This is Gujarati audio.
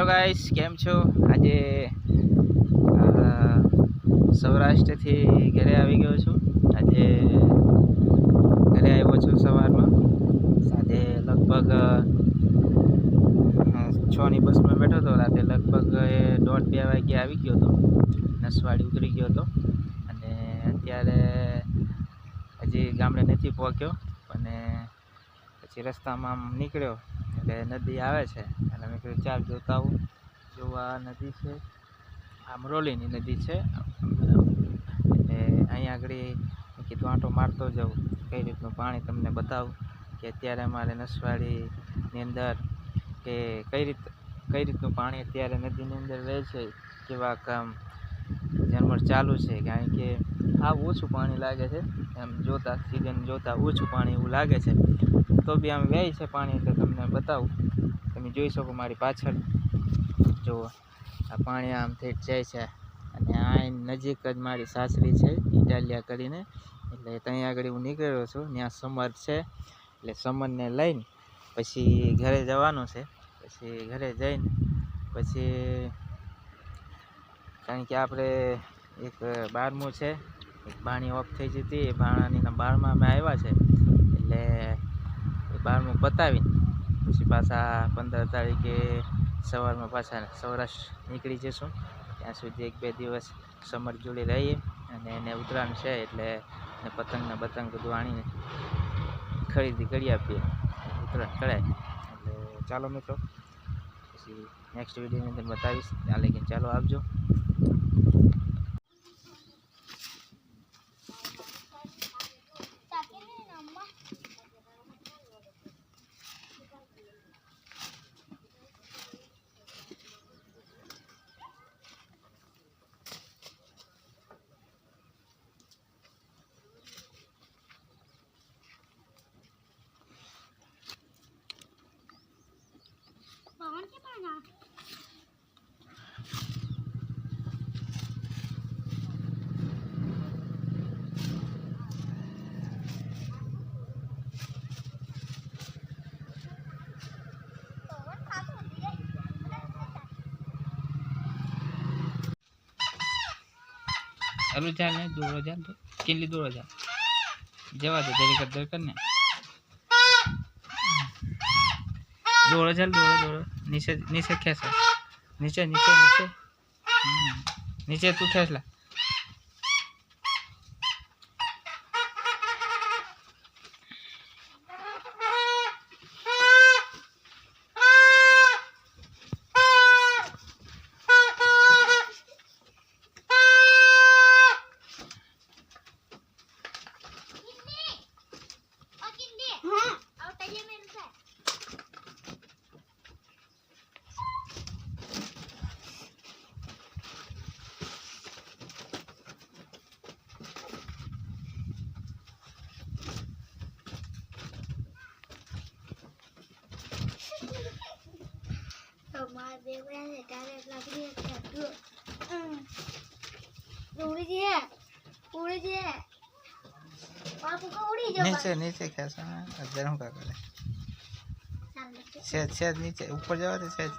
हेलो गाइस केम छो आज सौराष्ट्र थी घरे आई गयो छूँ। आज घरे आव्यो छूँ सवार में साजे लगभग 6 ની बस में बैठो तो राते लगभग 1:30-2 वागे आई गयो तो नसवाड़ी उतरी गयो तो अने अत्यारे हजी गामडे नहीं पहोंच्यो अने पछी रस्ता में आम निकळ्यो એટલે નદી આવે છે અને મેં કીધું ચાલ જોતા આવું જો આ નદી છે આમરોલીની નદી છે એટલે અહીંયા આગળ મેં કીધું આંટો મારતો જાઉં કઈ રીતનું પાણી તમને બતાવું કે અત્યારે અમારે નસવાડીની અંદર કે કઈ રીતનું પાણી અત્યારે નદીની અંદર રહે છે કેવા કામ ઝરમર ચાલુ છે કારણ કે આ ઓછું પાણી લાગે છે એમ જોતા સીઝન જોતા ઓછું પાણી એવું લાગે છે तो भी आम व्याय है पानी એટલે તમને બતાવું તમે જોઈ શકો મારી પાછળ જો આ પાણી આમ થેટ જાય છે અને આ નજીક જ મારી સાસરી છે ઇટાલિયા કરીને એટલે ત્યાં આગળ હું નીકળ્યો છું ત્યાં સમર છે એટલે સમરને લઈને પછી ઘરે જવાનું છે પછી ઘરે જઈને પછી કારણ કે આપણે એક 12મું છે એક બાણી ઓફ થઈ જતી એ બાણાની 12માં અમે આવ્યા છે એટલે 12મું પતાવીને પછી પાછા 15 તારીખે સવારમાં પાછા સૌરાષ્ટ્ર નીકળી જઈશું ત્યાં સુધી 1-2 દિવસ સમર જોડે રહીએ અને એને ઉત્તરાયણ છે એટલે પતંગ ને બતંગ બધું આણીને ખરીદી કરી આપીએ ઉત્તરાયણ કરાય એટલે ચાલો મિત્રો પછી નેક્સ્ટ વિડીયોની અંદર બતાવીશ ત્યાં લગી ચાલો આવજો। अरु चाल नहीं दूर जा तो किनली दूर जा जवा दे तेरी कदर करने दूर चल दूर नीचे नीचे कैसे नीचे नीचे नीचे नीचे तू ठेसला नीचे नीचे कैसा गरम का करे सेज सेज नीचे ऊपर जाओ तो सेज